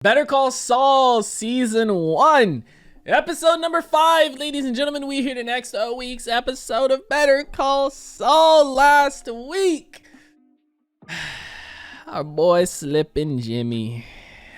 Better Call Saul Season 1, Episode number 5. Ladies and gentlemen, we here the next week's episode of Better Call Saul. Last week, our boy Slippin' Jimmy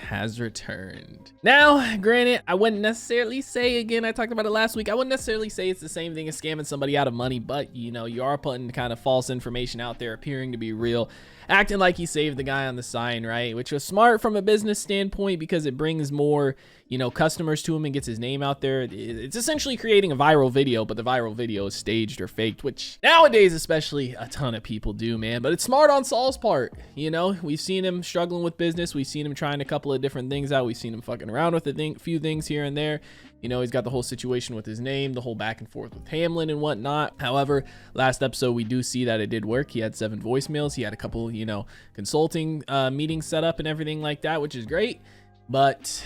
has returned. Now, granted, I wouldn't necessarily say, again, I talked about it last week, I wouldn't necessarily say it's the same thing as scamming somebody out of money, but, you know, you are putting kind of false information out there appearing to be real, acting like he saved the guy on the sign, right? Which was smart from a business standpoint because it brings more, you know, customers to him and gets his name out there. It's essentially creating a viral video, but the viral video is staged or faked, which nowadays especially a ton of people do, man. But it's smart on Saul's part, you know? We've seen him struggling with business. We've seen him trying a couple of different things out. We've seen him fucking around with a few things here and there. You know, he's got the whole situation with his name, the whole back and forth with Hamlin and whatnot. However, last episode, we do see that it did work. He had 7 voicemails. He had a couple, you know, consulting meetings set up and everything like that, which is great. But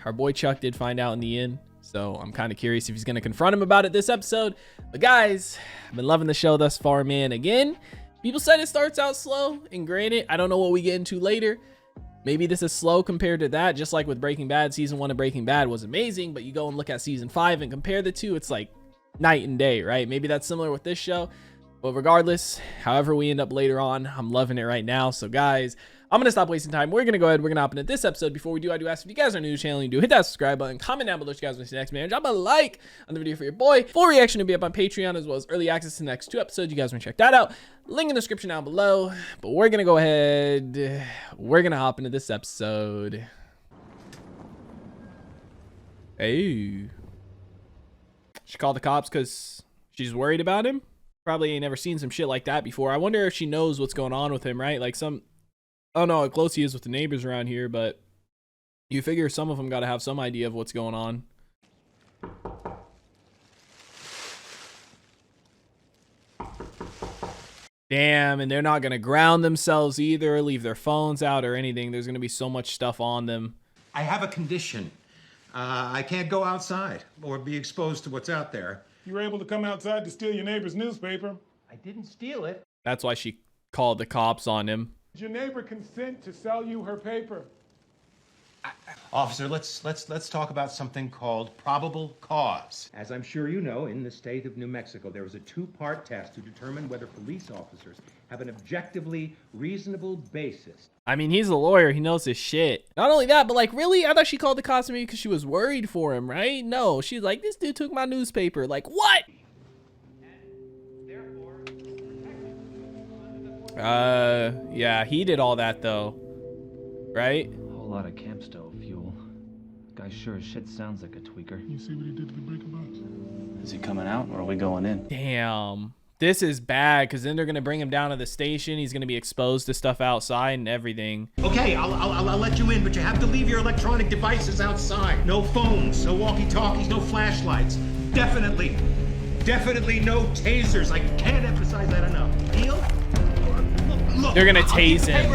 our boy Chuck did find out in the end. So I'm kind of curious if he's going to confront him about it this episode. But guys, I've been loving the show thus far, man. Again, people said it starts out slow. And granted, I don't know what we get into later. Maybe this is slow compared to that, just like with Breaking Bad. Season 1 of Breaking Bad was amazing, but you go and look at season 5 and compare the two, it's like night and day, right? Maybe that's similar with this show, but regardless, however we end up later on, I'm loving it right now. So guys, I'm gonna stop wasting time. We're gonna go ahead, we're gonna hop into this episode. Before we do, I do ask if you guys are new to the channel, you do hit that subscribe button, comment down below what you guys want to see next, man. Drop a like on the video for your boy. Full reaction to be up on Patreon, as well as early access to the next 2 episodes. You guys want to check that out, link in the description down below. But we're gonna go ahead, we're gonna hop into this episode. Hey, she called the cops because she's worried about him. Probably ain't never seen some shit like that before. I wonder if she knows what's going on with him, right? Like I don't know how close he is with the neighbors around here, but you figure some of them got to have some idea of what's going on. Damn, and they're not going to ground themselves either, leave their phones out or anything. There's going to be so much stuff on them. I have a condition. I can't go outside or be exposed to what's out there. You were able to come outside to steal your neighbor's newspaper. I didn't steal it. That's why she called the cops on him. Did your neighbor consent to sell you her paper? Officer, let's talk about something called probable cause. As I'm sure you know, in the state of New Mexico, there was a 2-part test to determine whether police officers have an objectively reasonable basis. I mean, he's a lawyer. He knows his shit. Not only that, but like, really? I thought she called the cops on me because she was worried for him, right? No, she's like, this dude took my newspaper. Like, what? Yeah, he did all that though, right? A whole lot of camp stove fuel. Guy sure as shit sounds like a tweaker. You see what he did to the breaker box? Is he coming out or are we going in? Damn, this is bad because then they're gonna bring him down to the station. He's gonna be exposed to stuff outside and everything. Okay, I'll let you in, but you have to leave your electronic devices outside. No phones, no walkie-talkies, no flashlights. Definitely no tasers. I can't emphasize that enough. Deal? Look, They're gonna tase him.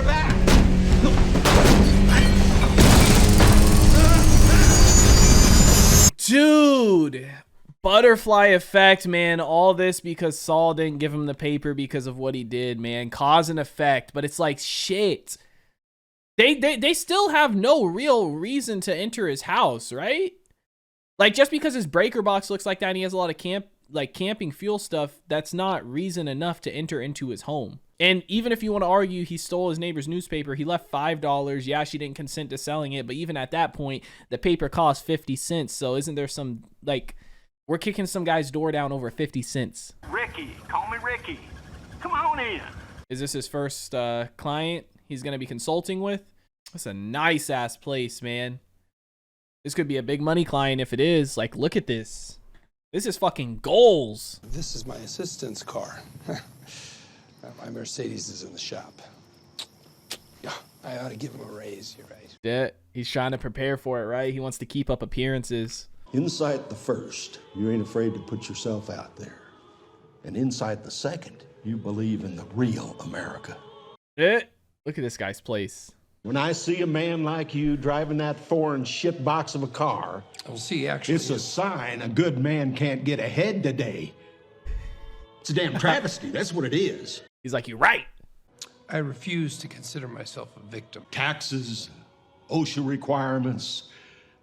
Dude, butterfly effect, man. All this because Saul didn't give him the paper because of what he did, man. Cause and effect, but it's like shit. They still have no real reason to enter his house, right? Like, just because his breaker box looks like that and he has a lot of camping fuel stuff, that's not reason enough to enter into his home. And even if you want to argue he stole his neighbor's newspaper, he left $5. Yeah, she didn't consent to selling it, but even at that point, the paper cost 50 cents. So isn't there some, like, we're kicking some guy's door down over 50 cents. Ricky, call me Ricky. Come on in. Is this his first client he's going to be consulting with? That's a nice ass place, man. This could be a big money client if it is. Like, look at this. This is fucking goals. This is my assistant's car. My Mercedes is in the shop. Yeah, I ought to give him a raise, you're right. Yeah, he's trying to prepare for it, right? He wants to keep up appearances. Inside the first, you ain't afraid to put yourself out there. And inside the second, you believe in the real America. Yeah, look at this guy's place. When I see a man like you driving that foreign shit box of a car, Well, see, actually, it's a sign a good man can't get ahead today. It's a damn travesty, that's what it is. He's like, you're right. I refuse to consider myself a victim. Taxes, OSHA requirements.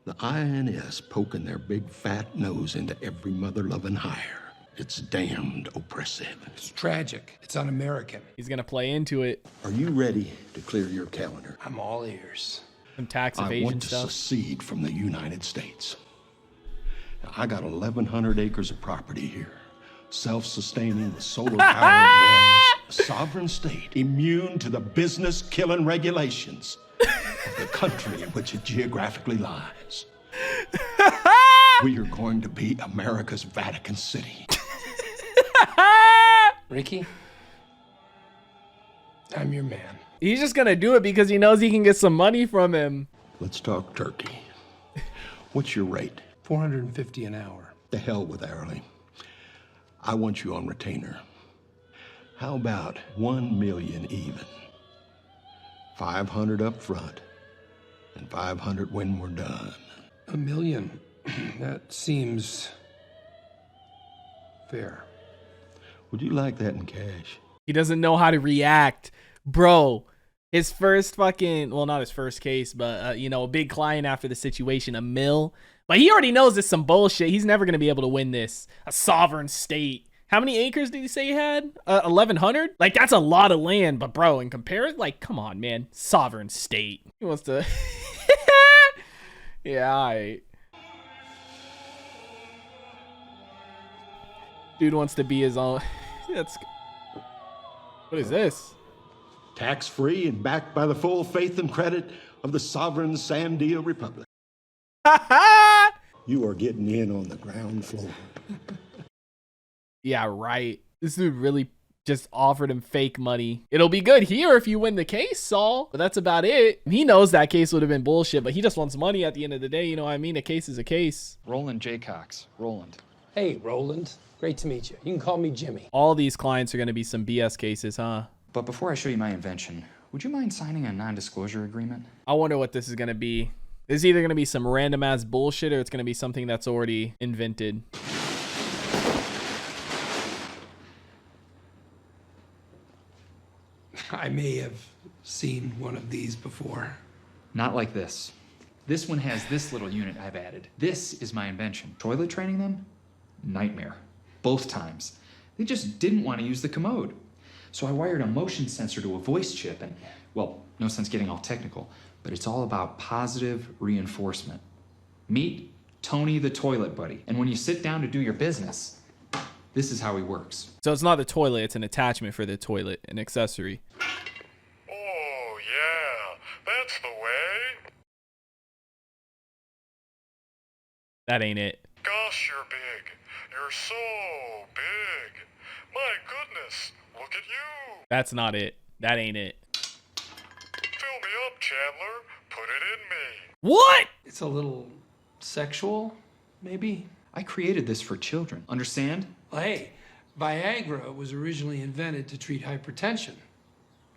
The INS poking their big fat nose into every mother-loving hire. It's damned oppressive. It's tragic. It's un-American. He's gonna play into it. Are you ready to clear your calendar? I'm all ears. Some tax I evasion want to stuff. secede from the United States. Now, I got 1,100 acres of property here. Self-sustaining with solar powered wells. A sovereign state, immune to the business-killing regulations of the country in which it geographically lies. We are going to be America's Vatican City. Ricky, I'm your man. He's just gonna do it because he knows he can get some money from him. Let's talk turkey. What's your rate? $450 an hour. The hell with hourly. I want you on retainer. How about 1 million even? 500 up front and 500 when we're done. $1 million. That seems fair. Would you like that in cash? He doesn't know how to react, bro. His first fucking, well, not his first case, but you know, a big client after the situation, $1 million. But he already knows it's some bullshit. He's never gonna be able to win this. A sovereign state. How many acres did he say he had? 1,100? Like, that's a lot of land, but bro, in comparison, like, come on, man. Sovereign state. He wants to. Yeah, alright. Dude wants to be his own. That's. What is this? Tax-free and backed by the full faith and credit of the sovereign Sandia Republic. You are getting in on the ground floor. Yeah, right. This dude really just offered him fake money. It'll be good here if you win the case, Saul. But that's about it. He knows that case would have been bullshit, but he just wants money at the end of the day. You know what I mean? A case is a case. Roland J. Cox. Roland. Hey, Roland. Great to meet you. You can call me Jimmy. All these clients are going to be some BS cases, huh? But before I show you my invention, would you mind signing a non-disclosure agreement? I wonder what this is going to be. It's either going to be some random ass bullshit or it's going to be something that's already invented. I may have seen one of these before. Not like this. This one has this little unit I've added. This is my invention. Toilet training them? Nightmare. Both times. They just didn't want to use the commode. So I wired a motion sensor to a voice chip and, well, no sense getting all technical, but it's all about positive reinforcement. Meet Tony the toilet buddy. And when you sit down to do your business, this is how he works. So it's not the toilet, it's an attachment for the toilet, an accessory. Oh, yeah, that's the way. That ain't it. Gosh, you're big. You're so big. My goodness, look at you. That's not it. That ain't it. Fill me up, Chandler. Put it in me. What? It's a little sexual, maybe? I created this for children, understand? Well, hey, Viagra was originally invented to treat hypertension.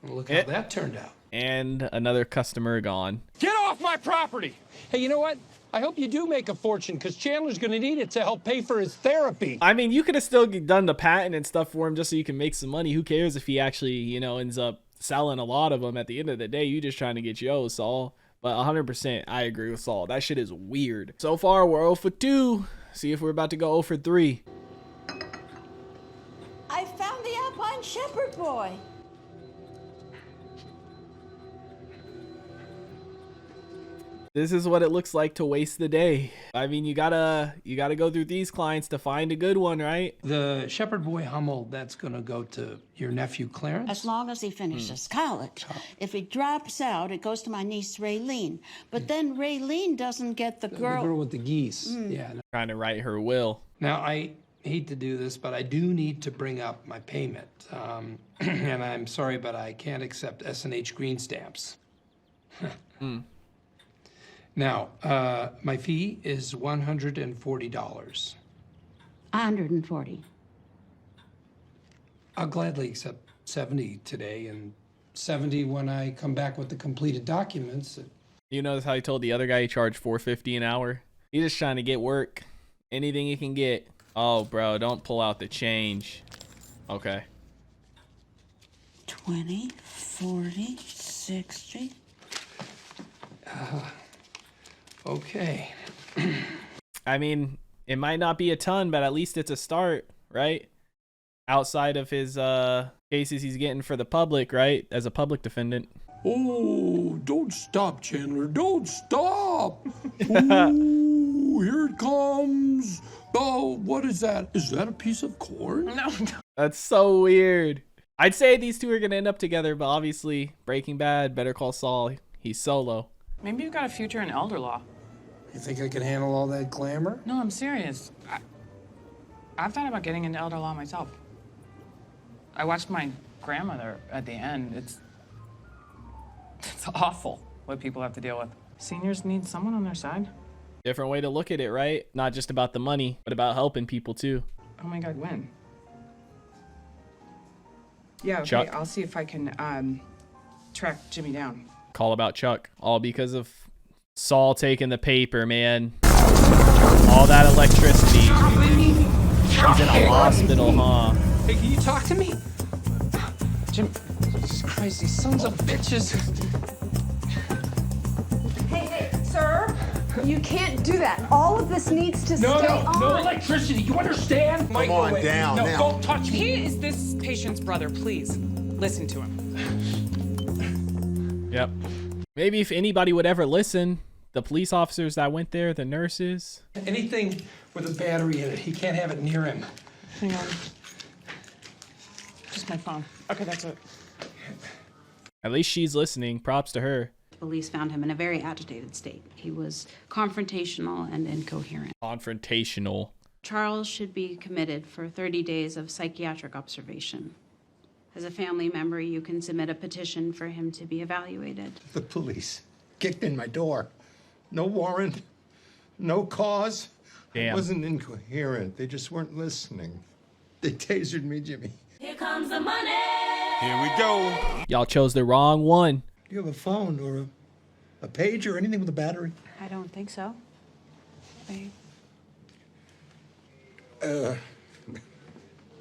Well, look how that turned out. And another customer gone. Get off my property! Hey, you know what? I hope you do make a fortune, because Chandler's going to need it to help pay for his therapy. I mean, you could have still done the patent and stuff for him just so you can make some money. Who cares if he actually, you know, ends up selling a lot of them at the end of the day? You just trying to get yo, Saul. But 100%, I agree with Saul. That shit is weird. So far, we're 0 for 2. See if we're about to go 0 for 3. I found the Alpine Shepherd boy. This is what it looks like to waste the day. I mean, you gotta go through these clients to find a good one, right? The Shepherd Boy Hummel, that's going to go to your nephew Clarence? As long as he finishes college. If he drops out, it goes to my niece Raylene. But then Raylene doesn't get the girl. The girl with the geese. Yeah. Trying to write her will. Now, I hate to do this, but I do need to bring up my payment. And I'm sorry, but I can't accept S&H green stamps. Now, my fee is $140. 140. I'll gladly accept 70 today and 70 when I come back with the completed documents. You notice how he told the other guy he charged $4.50 an hour? He's just trying to get work. Anything he can get. Oh, bro, don't pull out the change. Okay. 20, 40, 60. Okay. I mean, it might not be a ton, but at least it's a start, right? Outside of his cases he's getting for the public, right? As a public defendant. Oh, don't stop, Chandler. Don't stop. Ooh, here it comes. Oh, what is that? Is that a piece of corn? No. That's so weird. I'd say these two are going to end up together, but obviously Breaking Bad, Better Call Saul, he's solo. Maybe you've got a future in elder law. You think I can handle all that glamour? No, I'm serious. I've thought about getting into elder law myself. I watched my grandmother at the end. It's awful what people have to deal with. Seniors need someone on their side. Different way to look at it, right? Not just about the money, but about helping people too. Oh my God, when? Yeah, okay, Chuck. I'll see if I can track Jimmy down. Call about Chuck. All because of Saul taking the paper, man. All that electricity. He's in a hospital, huh? Hey, can you talk to me? Jim, Jesus Christ, these sons of bitches. Hey, sir, you can't do that. All of this needs to stay on. No electricity. You understand? Come on down no, now. Don't touch me. He is this patient's brother. Please, listen to him. Yep. Maybe if anybody would ever listen, the police officers that went there, the nurses. Anything with a battery in it, he can't have it near him. Hang on. Just my phone. Okay, that's it. At least she's listening. Props to her. Police found him in a very agitated state. He was confrontational and incoherent. Confrontational. Charles should be committed for 30 days of psychiatric observation. As a family member, you can submit a petition for him to be evaluated. The police kicked in my door. No warrant, no cause. Damn. I wasn't incoherent. They just weren't listening. They tasered me, Jimmy. Here comes the money. Here we go. Y'all chose the wrong one. Do you have a phone or a page or anything with a battery? I don't think so. Babe.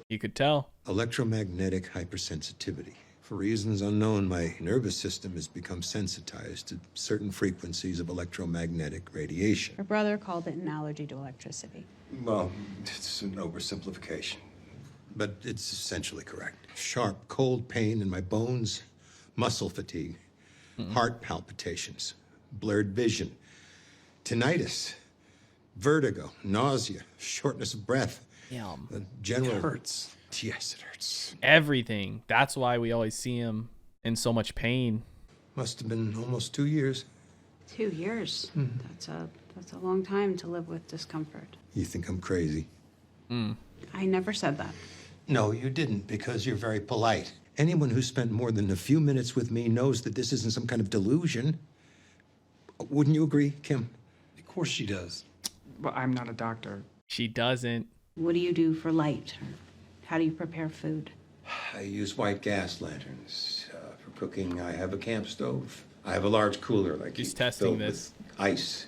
You could tell. Electromagnetic hypersensitivity. For reasons unknown, my nervous system has become sensitized to certain frequencies of electromagnetic radiation. Your brother called it an allergy to electricity. Well, it's an oversimplification, but it's essentially correct. Sharp, cold pain in my bones, muscle fatigue, heart palpitations, blurred vision, tinnitus, vertigo, nausea, shortness of breath. Yum. General It hurts. Yes, it hurts. Everything. That's why we always see him in so much pain. Must have been almost 2 years. 2 years. That's a long time to live with discomfort. You think I'm crazy? I never said that. No, you didn't, because you're very polite. Anyone who spent more than a few minutes with me knows that this isn't some kind of delusion. Wouldn't you agree, Kim? Of course she does. Well, I'm not a doctor. She doesn't. What do you do for light? Or how do you prepare food? I use white gas lanterns. For cooking, I have a camp stove. I have a large cooler like She's you, testing filled this. with ice.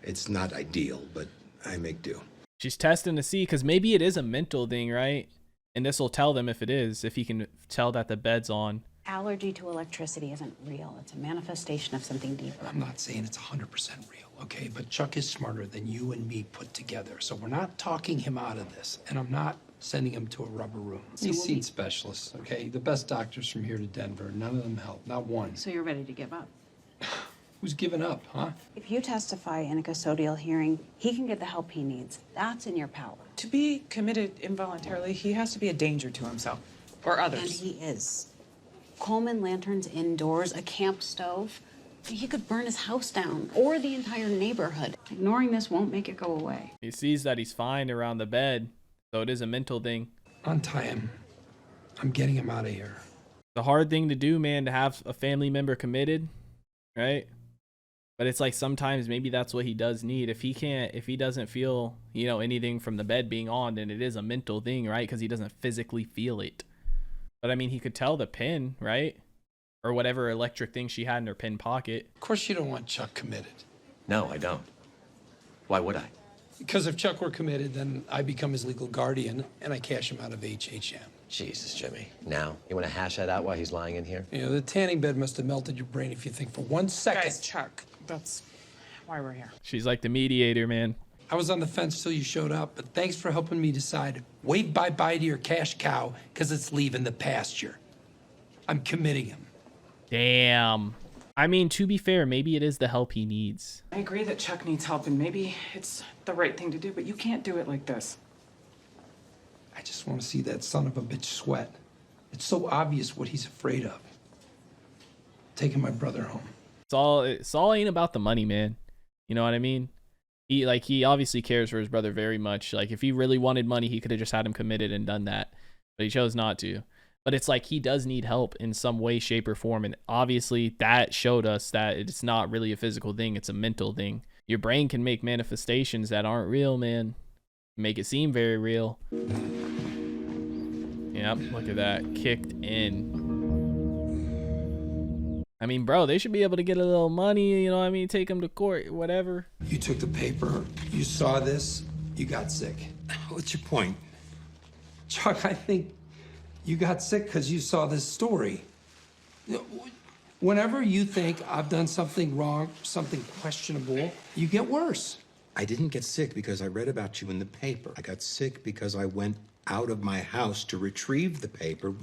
It's not ideal, but I make do. She's testing to see, because maybe it is a mental thing, right? And this will tell them if it is, if he can tell that the bed's on. Allergy to electricity isn't real. It's a manifestation of something deeper. I'm not saying it's 100% real, okay? But Chuck is smarter than you and me put together. So we're not talking him out of this. And I'm not sending him to a rubber room. He's seen specialists, okay? The best doctors from here to Denver. None of them help. Not one. So you're ready to give up? Who's giving up, huh? If you testify in a custodial hearing, he can get the help he needs. That's in your power. To be committed involuntarily, he has to be a danger to himself or others. And he is. Coleman lanterns indoors, a camp stove. He could burn his house down or the entire neighborhood. Ignoring this won't make it go away. He sees that he's fine around the bed, so it is a mental thing. Untie him. I'm getting him out of here. The hard thing to do, man, to have a family member committed, right? But it's like sometimes maybe that's what he does need. If he doesn't feel, anything from the bed being on, then it is a mental thing, right? Because he doesn't physically feel it. But I mean, he could tell the pin, right? Or whatever electric thing she had in her pin pocket. Of course you don't want Chuck committed. No, I don't. Why would I? Because if Chuck were committed, then I become his legal guardian and I cash him out of HHM. Jesus, Jimmy. Now, you want to hash that out while he's lying in here? The tanning bed must have melted your brain if you think for 1 second. Guys, Chuck, That's why we're here. She's like the mediator, man. I was on the fence till you showed up, but thanks for helping me decide. Wave bye-bye to your cash cow, because it's leaving the pasture. I'm committing him. Damn. I mean, to be fair, maybe it is the help he needs. I agree that Chuck needs help, and maybe it's the right thing to do, but you can't do it like this. I just want to see that son of a bitch sweat. It's so obvious what he's afraid of. Taking my brother home. Saul ain't about the money, man. You know what I mean? He obviously cares for his brother very much. Like, if he really wanted money, he could have just had him committed and done that. But he chose not to. But it's like he does need help in some way, shape, or form. And obviously that showed us that it's not really a physical thing. It's a mental thing. Your brain can make manifestations that aren't real, man. Make it seem very real. Yep, look at that. Kicked in. I mean, bro, they should be able to get a little money, you know what I mean? Take him to court, whatever. You took the paper, you saw this, you got sick. What's your point? Chuck, I think you got sick because you saw this story. Whenever you think I've done something wrong, something questionable, you get worse. I didn't get sick because I read about you in the paper. I got sick because I went out of my house to retrieve the paper.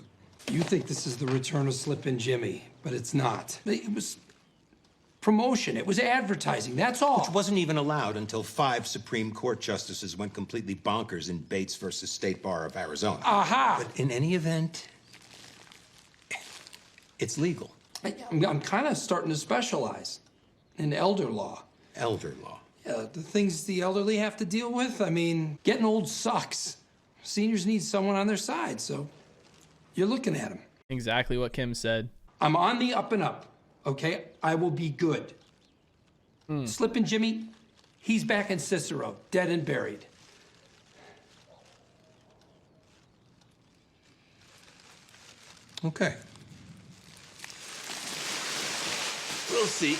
You think this is the return of Slippin' Jimmy, but it's not. It was promotion. It was advertising. That's all. Which wasn't even allowed until 5 Supreme Court justices went completely bonkers in Bates versus State Bar of Arizona. Aha! But in any event, it's legal. I'm kind of starting to specialize in elder law. Elder law? Yeah, the things the elderly have to deal with. I mean, getting old sucks. Seniors need someone on their side, so you're looking at them. Exactly what Kim said. I'm on the up and up, okay? I will be good. Slippin' Jimmy, he's back in Cicero, dead and buried. Okay. We'll see.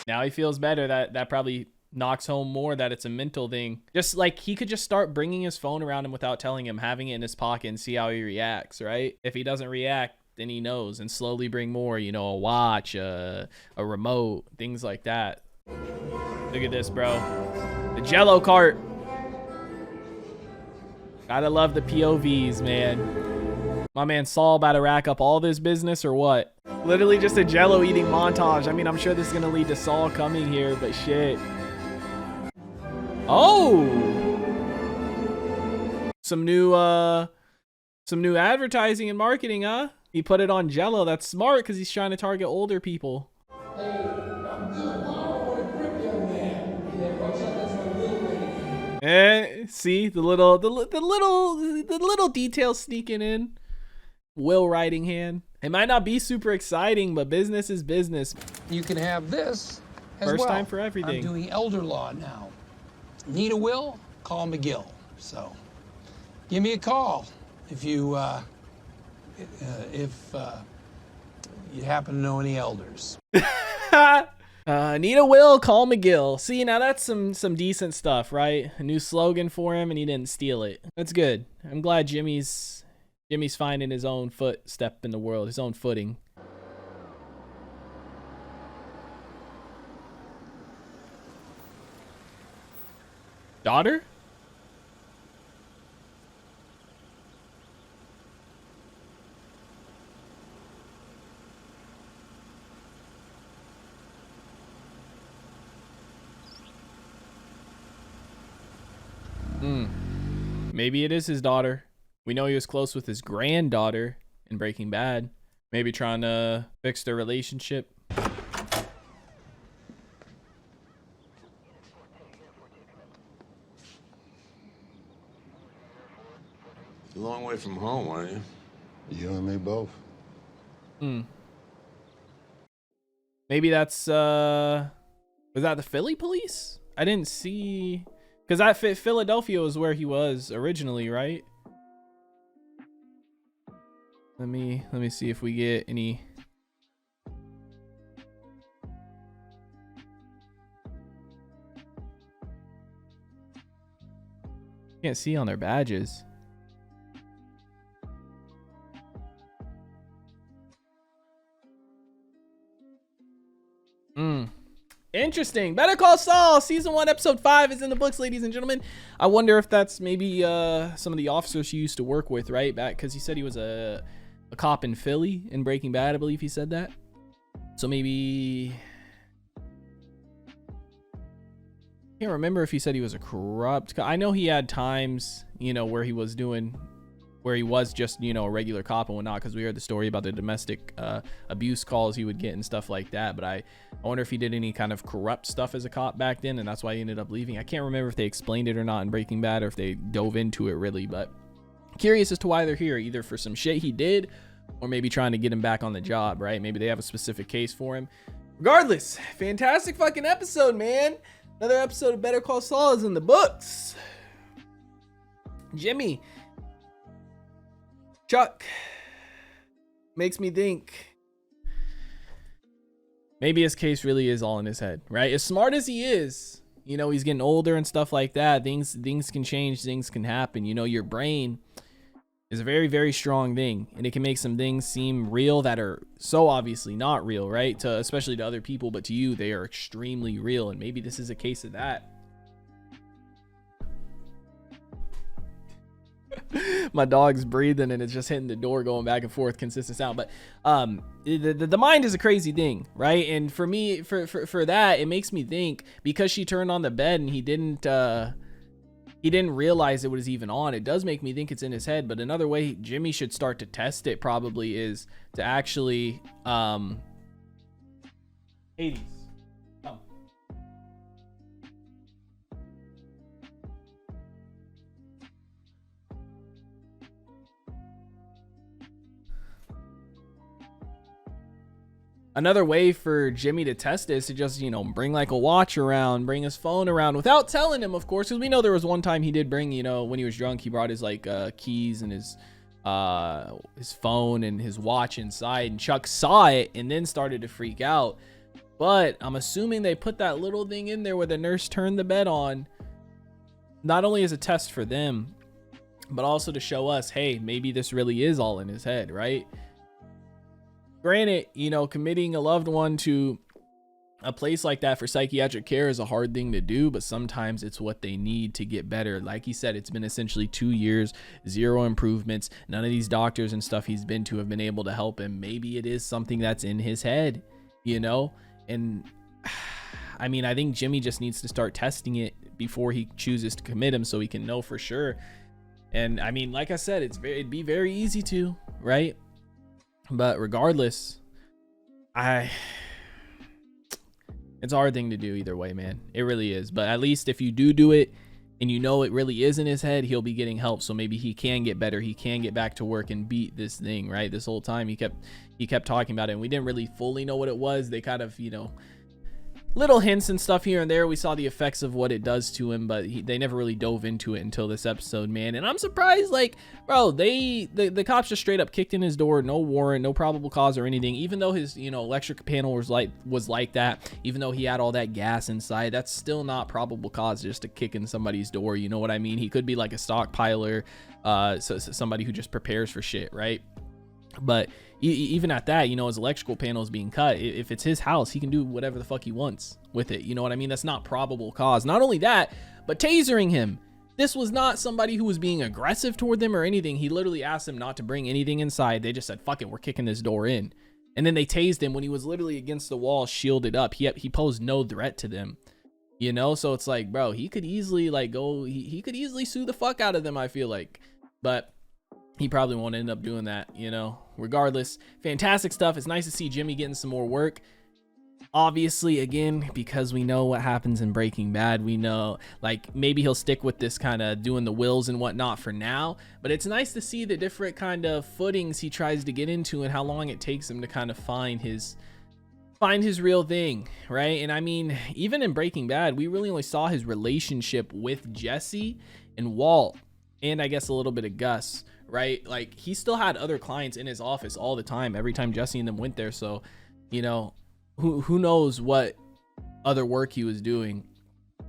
Now he feels better. That probably knocks home more that it's a mental thing. Just like he could just start bringing his phone around him without telling him, having it in his pocket and see how he reacts, right? If he doesn't react, then he knows, and slowly bring more, you know, a watch, a remote, things like that. Look at this, bro. The Jello cart. Gotta love the POVs, man. My man Saul about to rack up all this business or what? Literally just a Jello eating montage. I mean, I'm sure this is gonna lead to Saul coming here, but shit. Oh, some new advertising and marketing, huh? He put it on Jello. That's smart because he's trying to target older people. See the little details sneaking in. Will writing hand. It might not be super exciting, but business is business. You can have this as First well. time for everything. I'm doing elder law now. Need a will? Call McGill. So, give me a call if you happen to know any elders. Need a will? Call McGill. See, now that's some decent stuff, right? A new slogan for him, and he didn't steal it. That's good. I'm glad Jimmy's finding his own footstep in the world, his own footing. Daughter? Maybe it is his daughter. We know he was close with his granddaughter in Breaking Bad. Maybe trying to fix their relationship. A long way from home, aren't you? You and me both. Maybe that's was that the Philly police? I didn't see, because that Philadelphia was where he was originally, right? Let me see if we get any. Can't see on their badges. Interesting. Better Call Saul season 1 episode 5 is in the books, ladies and gentlemen. I wonder if that's maybe some of the officers he used to work with, right? Back because he said he was a cop in Philly in Breaking Bad. I believe he said that. So maybe I can't remember if he said he was a corrupt. I know he had times, you know, where he was just, you know, a regular cop and whatnot, because we heard the story about the domestic abuse calls he would get and stuff like that. But I wonder if he did any kind of corrupt stuff as a cop back then, and that's why he ended up leaving. I can't remember if they explained it or not in Breaking Bad, or if they dove into it really, but curious as to why they're here, either for some shit he did or maybe trying to get him back on the job, right? Maybe they have a specific case for him. Regardless, fantastic fucking episode, man. Another episode of Better Call Saul is in the books. Jimmy, Chuck, makes me think maybe his case really is all in his head, right? As smart as he is, you know, he's getting older and stuff like that. Things can change, things can happen. You know, your brain is a very, very strong thing, and it can make some things seem real that are so obviously not real, right? Especially to other people, but to you, they are extremely real, and maybe this is a case of that. My dog's breathing and it's just hitting the door, going back and forth, consistent sound. But the mind is a crazy thing, right? And for me, for that, it makes me think, because she turned on the bed and he didn't realize it was even on, it does make me think it's in his head. But another way Jimmy should start to test it probably is to actually Hades. Another way for Jimmy to test it is to just, you know, bring like a watch around, bring his phone around without telling him, of course, because we know there was one time he did bring, you know, when he was drunk, he brought his like keys and his phone and his watch inside, and Chuck saw it and then started to freak out. But I'm assuming they put that little thing in there where the nurse turned the bed on, not only as a test for them, but also to show us, hey, maybe this really is all in his head, right? Granted, you know, committing a loved one to a place like that for psychiatric care is a hard thing to do, but sometimes it's what they need to get better. Like he said, it's been essentially 2 years, 0 improvements. None of these doctors and stuff he's been to have been able to help him. Maybe it is something that's in his head, you know? And I mean, I think Jimmy just needs to start testing it before he chooses to commit him, so he can know for sure. And I mean, like I said, it'd be very easy to, right? But regardless, it's a hard thing to do either way, man. It really is. But at least if you do it and you know it really is in his head, he'll be getting help. So maybe he can get better. He can get back to work and beat this thing, right? This whole time he kept talking about it, and we didn't really fully know what it was. They kind of, you know, little hints and stuff here and there. We saw the effects of what it does to him, but they never really dove into it until this episode, man. And I'm surprised, like, bro, the cops just straight up kicked in his door, no warrant, no probable cause or anything. Even though his, you know, electric panel was like that, even though he had all that gas inside, that's still not probable cause just to kick in somebody's door. You know what I mean? He could be like a stockpiler, so somebody who just prepares for shit, right? But even at that, you know, his electrical panel is being cut. If it's his house, he can do whatever the fuck he wants with it. You know what I mean? That's not probable cause. Not only that, but tasering him. This was not somebody who was being aggressive toward them or anything. He literally asked them not to bring anything inside. They just said, fuck it, we're kicking this door in. And then they tased him when he was literally against the wall, shielded up. He posed no threat to them. You know? So it's like, bro, he could easily like go, he could easily sue the fuck out of them, I feel like. But he probably won't end up doing that, you know. Regardless, fantastic stuff. It's nice to see Jimmy getting some more work. Obviously, again, because we know what happens in Breaking Bad, we know, like, maybe he'll stick with this kind of doing the wills and whatnot for now. But it's nice to see the different kind of footings he tries to get into and how long it takes him to kind of find his real thing, right? And I mean, even in Breaking Bad, we really only saw his relationship with Jesse and Walt, and I guess a little bit of Gus, right? Like, he still had other clients in his office all the time, every time Jesse and them went there. So, you know, who knows what other work he was doing.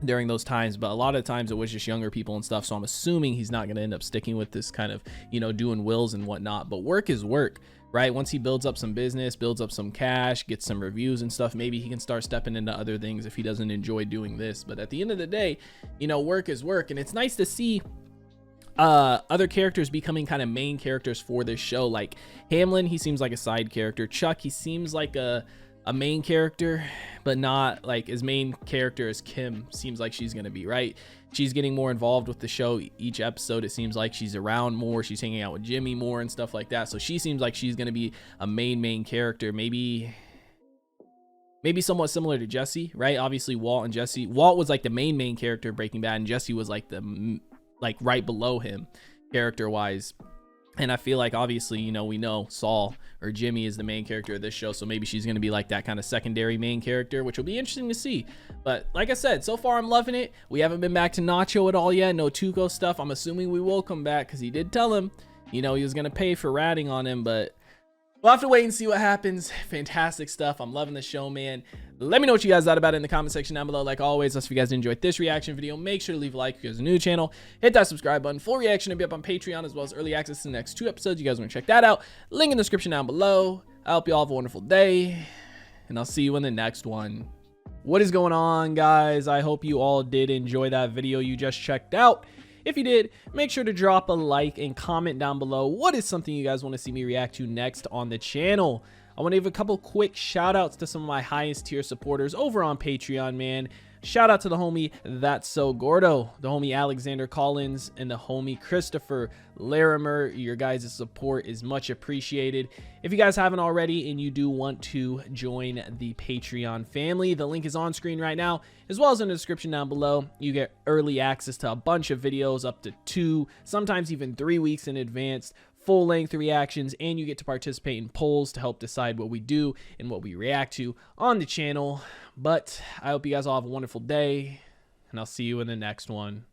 during those times, but a lot of times it was just younger people and stuff. So I'm assuming he's not going to end up sticking with this kind of, you know, doing wills and whatnot. But work is work, right? Once he builds up some business, builds up some cash, gets some reviews and stuff, maybe he can start stepping into other things if he doesn't enjoy doing this. But at the end of the day, you know, work is work. And it's nice to see other characters becoming kind of main characters for this show. Like Hamlin, he seems like a side character. Chuck, he seems like a main character, but not like as main character as Kim seems like she's gonna be, right? She's getting more involved with the show each episode. It seems like she's around more, she's hanging out with Jimmy more and stuff like that. So she seems like she's gonna be a main character, maybe somewhat similar to Jesse, right? Obviously Walt and Jesse, Walt was like the main character in Breaking Bad, and Jesse was like the right below him character wise. And I feel like obviously, you know, we know Saul or Jimmy is the main character of this show, so maybe she's going to be like that kind of secondary main character, which will be interesting to see. But like I said, so far I'm loving it. We haven't been back to Nacho at all yet. No Tuco stuff. I'm assuming we will come back because he did tell him, you know, he was going to pay for ratting on him, but we'll have to wait and see what happens. Fantastic stuff. I'm loving the show, man. Let me know what you guys thought about it in the comment section down below. Like always, if you guys enjoyed this reaction video, make sure to leave a like if you guys are new to the channel. Hit that subscribe button. Full reaction will be up on Patreon, as well as early access to the next 2 episodes. You guys want to check that out. Link in the description down below. I hope you all have a wonderful day, and I'll see you in the next one. What is going on, guys? I hope you all did enjoy that video you just checked out. If you did, make sure to drop a like and comment down below what is something you guys want to see me react to next on the channel. I want to give a couple quick shout outs to some of my highest tier supporters over on Patreon, man. Shout out to the homie That's So Gordo, the homie Alexander Collins, and the homie Christopher Larimer. Your guys' support is much appreciated. If you guys haven't already and you do want to join the Patreon family, the link is on screen right now, as well as in the description down below. You get early access to a bunch of videos up to 2, sometimes even 3 weeks in advance, full-length reactions, and you get to participate in polls to help decide what we do and what we react to on the channel. But I hope you guys all have a wonderful day, and I'll see you in the next one.